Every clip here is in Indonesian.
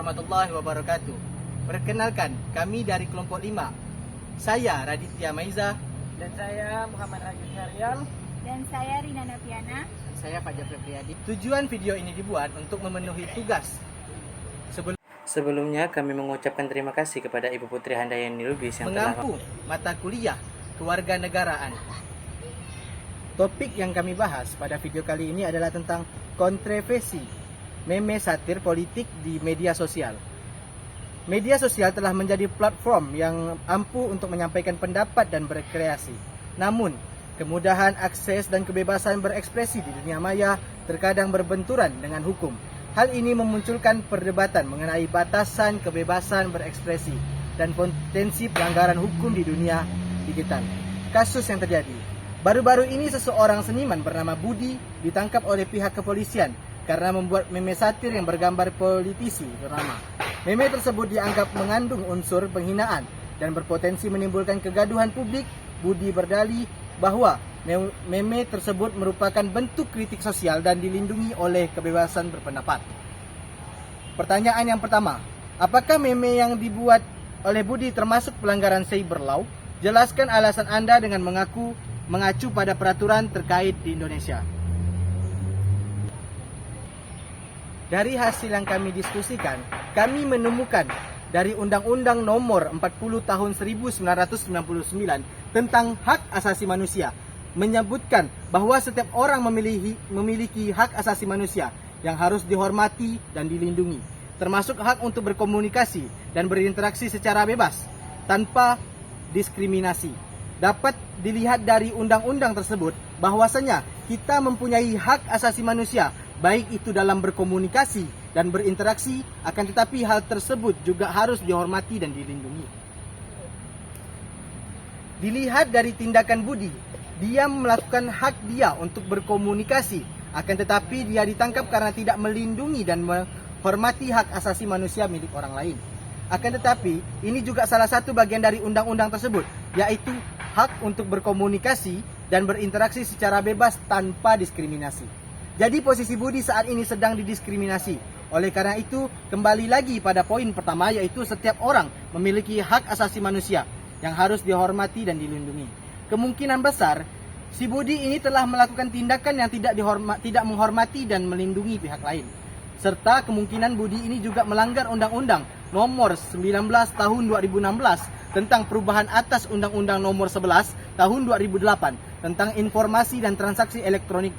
warahmatullahi wabarakatuh. Perkenalkan, kami dari kelompok 5. Saya Raditya Maiza. Dan saya Muhammad Rajul Syarial. Dan saya Rina Napiana. Saya Fajar Febriadi. Tujuan video ini dibuat untuk memenuhi tugas. Sebelumnya kami mengucapkan terima kasih kepada Ibu Putri Handayani Lubis yang telah mengampu mata kuliah kewarganegaraan. Topik yang kami bahas pada video kali ini adalah tentang kontroversi meme satir politik di media sosial. Media sosial telah menjadi platform yang ampuh untuk menyampaikan pendapat dan berkreasi. Namun, kemudahan akses dan kebebasan berekspresi di dunia maya terkadang berbenturan dengan hukum. Hal ini memunculkan perdebatan mengenai batasan kebebasan berekspresi dan potensi pelanggaran hukum di dunia digital. Kasus yang terjadi. Baru-baru ini seseorang seniman bernama Budi ditangkap oleh pihak kepolisian karena membuat meme satir yang bergambar politisi bernama. Meme tersebut dianggap mengandung unsur penghinaan dan berpotensi menimbulkan kegaduhan publik. Budi berdalih bahwa meme tersebut merupakan bentuk kritik sosial dan dilindungi oleh kebebasan berpendapat. Pertanyaan yang pertama, apakah meme yang dibuat oleh Budi termasuk pelanggaran cyber law? Jelaskan alasan Anda dengan mengacu pada peraturan terkait di Indonesia. Dari hasil yang kami diskusikan, kami menemukan dari Undang-Undang Nomor 40 Tahun 1999 tentang Hak Asasi Manusia menyebutkan bahwa setiap orang memiliki hak asasi manusia yang harus dihormati dan dilindungi, termasuk hak untuk berkomunikasi dan berinteraksi secara bebas tanpa diskriminasi. Dapat dilihat dari undang-undang tersebut bahwasanya kita mempunyai hak asasi manusia, baik itu dalam berkomunikasi dan berinteraksi, akan tetapi hal tersebut juga harus dihormati dan dilindungi. Dilihat dari tindakan Budi, dia melakukan hak dia untuk berkomunikasi, akan tetapi dia ditangkap karena tidak melindungi dan menghormati hak asasi manusia milik orang lain. Akan tetapi, ini juga salah satu bagian dari undang-undang tersebut, yaitu hak untuk berkomunikasi dan berinteraksi secara bebas tanpa diskriminasi. Jadi posisi Budi saat ini sedang didiskriminasi. Oleh karena itu, kembali lagi pada poin pertama, yaitu setiap orang memiliki hak asasi manusia yang harus dihormati dan dilindungi. Kemungkinan besar, si Budi ini telah melakukan tindakan yang tidak menghormati dan melindungi pihak lain. Serta kemungkinan Budi ini juga melanggar Undang-Undang Nomor 19 Tahun 2016 tentang perubahan atas Undang-Undang Nomor 11 Tahun 2008 tentang informasi dan transaksi elektronik,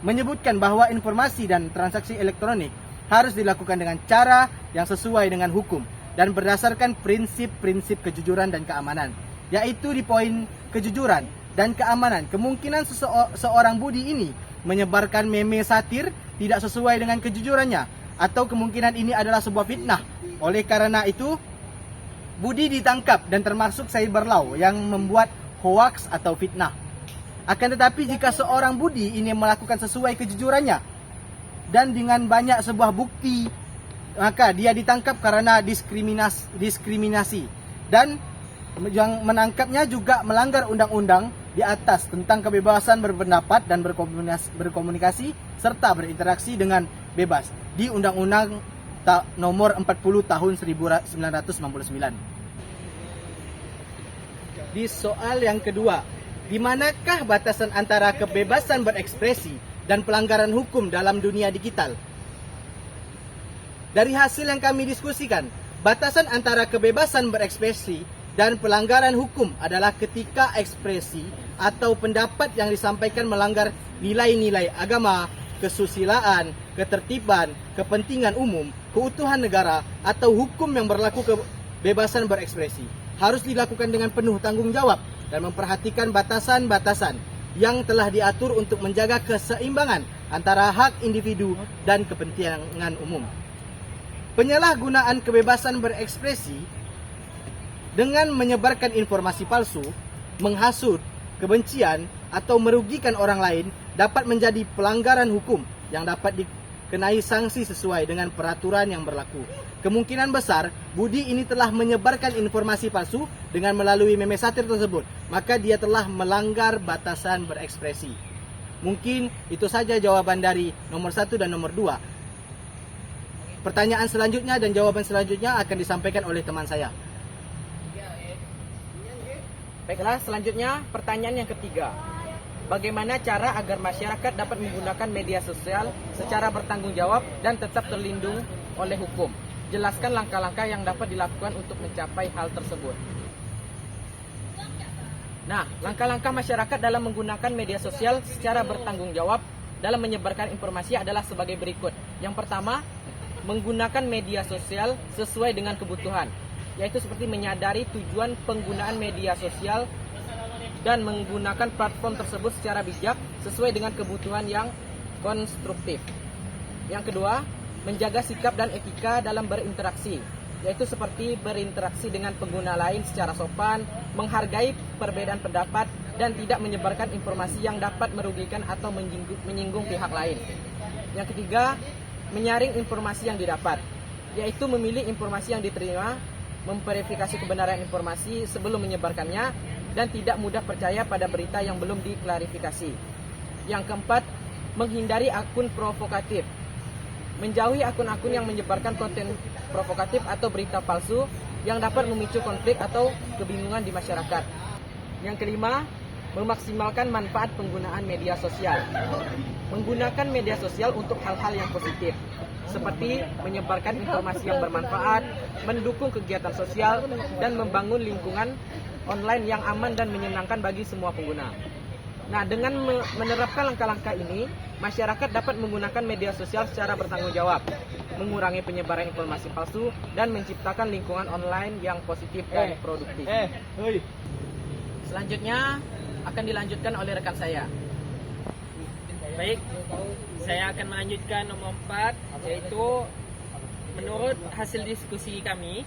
menyebutkan bahwa informasi dan transaksi elektronik harus dilakukan dengan cara yang sesuai dengan hukum dan berdasarkan prinsip-prinsip kejujuran dan keamanan, yaitu di poin kejujuran dan keamanan. Kemungkinan seorang Budi ini menyebarkan meme satir tidak sesuai dengan kejujurannya, atau kemungkinan ini adalah sebuah fitnah. Oleh karena itu, Budi ditangkap dan termasuk cyber law yang membuat hoax atau fitnah. Akan tetapi jika seorang Budi ini melakukan sesuai kejujurannya dan dengan banyak sebuah bukti, maka dia ditangkap karena diskriminasi. Dan yang menangkapnya juga melanggar undang-undang di atas tentang kebebasan berpendapat dan berkomunikasi serta berinteraksi dengan bebas di Undang-Undang Nomor 40 Tahun 1999. Di soal yang kedua, di manakah batasan antara kebebasan berekspresi dan pelanggaran hukum dalam dunia digital? Dari hasil yang kami diskusikan, batasan antara kebebasan berekspresi dan pelanggaran hukum adalah ketika ekspresi atau pendapat yang disampaikan melanggar nilai-nilai agama, kesusilaan, ketertiban, kepentingan umum, keutuhan negara, atau hukum yang berlaku kebebasan berekspresi. Harus dilakukan dengan penuh tanggung jawab dan memperhatikan batasan-batasan yang telah diatur untuk menjaga keseimbangan antara hak individu dan kepentingan umum. Penyalahgunaan kebebasan berekspresi dengan menyebarkan informasi palsu, menghasut, kebencian, atau merugikan orang lain dapat menjadi pelanggaran hukum yang dapat dikenai sanksi sesuai dengan peraturan yang berlaku. Kemungkinan besar Budi ini telah menyebarkan informasi palsu dengan melalui meme satir tersebut, maka dia telah melanggar batasan berekspresi. Mungkin itu saja jawaban dari nomor 1 dan nomor 2. Pertanyaan selanjutnya dan jawaban selanjutnya akan disampaikan oleh teman saya. Baiklah, selanjutnya pertanyaan yang ketiga. Bagaimana cara agar masyarakat dapat menggunakan media sosial secara bertanggung jawab dan tetap terlindung oleh hukum? Jelaskan langkah-langkah yang dapat dilakukan untuk mencapai hal tersebut. Nah, langkah-langkah masyarakat dalam menggunakan media sosial secara bertanggung jawab dalam menyebarkan informasi adalah sebagai berikut. Yang pertama, menggunakan media sosial sesuai dengan kebutuhan, yaitu seperti menyadari tujuan penggunaan media sosial dan menggunakan platform tersebut secara bijak sesuai dengan kebutuhan yang konstruktif. Yang kedua, menjaga sikap dan etika dalam berinteraksi, yaitu seperti berinteraksi dengan pengguna lain secara sopan, menghargai perbedaan pendapat, dan tidak menyebarkan informasi yang dapat merugikan atau menyinggung pihak lain. Yang ketiga, menyaring informasi yang didapat, yaitu memilih informasi yang diterima, memverifikasi kebenaran informasi sebelum menyebarkannya, dan tidak mudah percaya pada berita yang belum diklarifikasi. Yang keempat, menghindari akun provokatif. Menjauhi akun-akun yang menyebarkan konten provokatif atau berita palsu yang dapat memicu konflik atau kebingungan di masyarakat. Yang kelima, memaksimalkan manfaat penggunaan media sosial. Menggunakan media sosial untuk hal-hal yang positif, seperti menyebarkan informasi yang bermanfaat, mendukung kegiatan sosial, dan membangun lingkungan online yang aman dan menyenangkan bagi semua pengguna. Nah, dengan menerapkan langkah-langkah ini, masyarakat dapat menggunakan media sosial secara bertanggung jawab, mengurangi penyebaran informasi palsu, dan menciptakan lingkungan online yang positif dan produktif. Selanjutnya akan dilanjutkan oleh rekan saya. Baik, saya akan melanjutkan nomor 4, yaitu menurut hasil diskusi kami,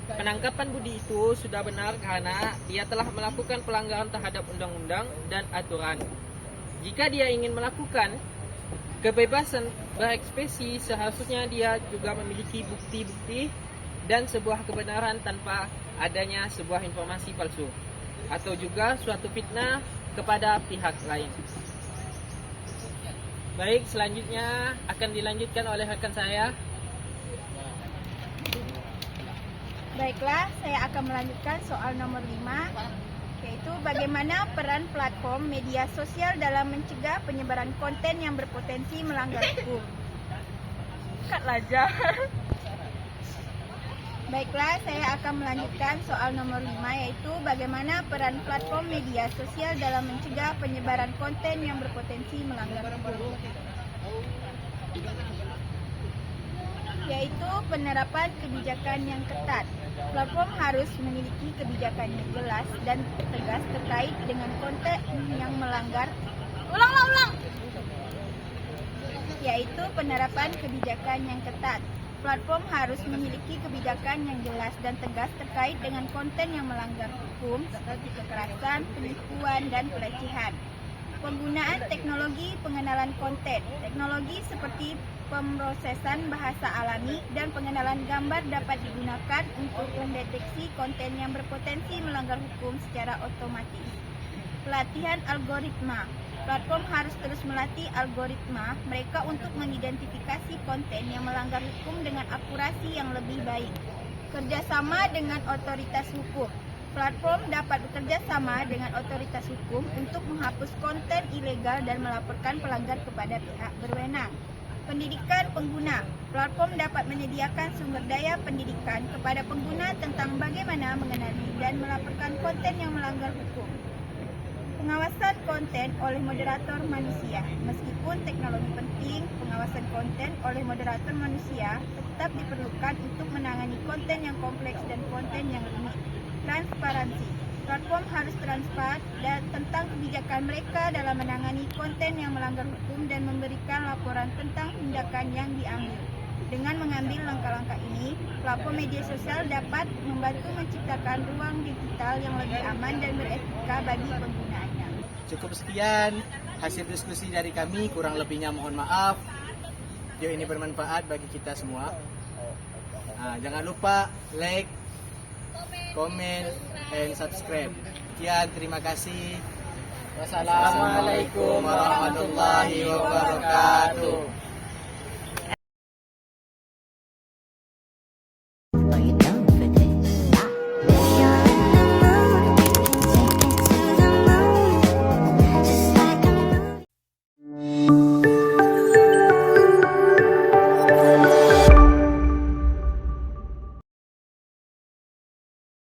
penangkapan Budi itu sudah benar karena dia telah melakukan pelanggaran terhadap undang-undang dan aturan. Jika dia ingin melakukan kebebasan berekspresi, seharusnya dia juga memiliki bukti-bukti dan sebuah kebenaran tanpa adanya sebuah informasi palsu atau juga suatu fitnah kepada pihak lain. Baik, selanjutnya akan dilanjutkan oleh rekan saya. Baiklah, saya akan melanjutkan soal nomor 5, yaitu bagaimana peran platform media sosial dalam mencegah penyebaran konten yang berpotensi melanggar hukum. Baiklah, saya akan melanjutkan soal nomor 5, yaitu bagaimana peran platform media sosial dalam mencegah penyebaran konten yang berpotensi melanggar hukum. Yaitu penerapan kebijakan yang ketat. Platform harus memiliki kebijakan yang jelas dan tegas terkait dengan konten yang melanggar. Yaitu penerapan kebijakan yang ketat. Platform harus memiliki kebijakan yang jelas dan tegas terkait dengan konten yang melanggar hukum seperti kekerasan, penipuan, dan pelecehan. Penggunaan teknologi pengenalan konten. Teknologi seperti pemrosesan bahasa alami dan pengenalan gambar dapat digunakan untuk mendeteksi konten yang berpotensi melanggar hukum secara otomatis. Pelatihan algoritma. Platform harus terus melatih algoritma mereka untuk mengidentifikasi konten yang melanggar hukum dengan akurasi yang lebih baik. Kerjasama dengan otoritas hukum. Platform dapat bekerja sama dengan otoritas hukum untuk menghapus konten ilegal dan melaporkan pelanggar kepada pihak berwenang. Pendidikan pengguna. Platform dapat menyediakan sumber daya pendidikan kepada pengguna tentang bagaimana mengenali dan melaporkan konten yang melanggar hukum. Pengawasan konten oleh moderator manusia. Meskipun teknologi penting, pengawasan konten oleh moderator manusia tetap diperlukan untuk menangani konten yang kompleks dan konten yang rumit. Transparansi. Platform harus transparan dan tentang kebijakan mereka dalam menangani konten yang melanggar hukum dan memberikan laporan tentang tindakan yang diambil. Dengan mengambil langkah-langkah ini, platform media sosial dapat membantu menciptakan ruang digital yang lebih aman dan beretika bagi penggunanya. Cukup sekian hasil diskusi dari kami, kurang lebihnya mohon maaf. Video ini bermanfaat bagi kita semua. Jangan lupa like, komen, and subscribe. Sekian, terima kasih. Wassalamualaikum warahmatullahi wabarakatuh.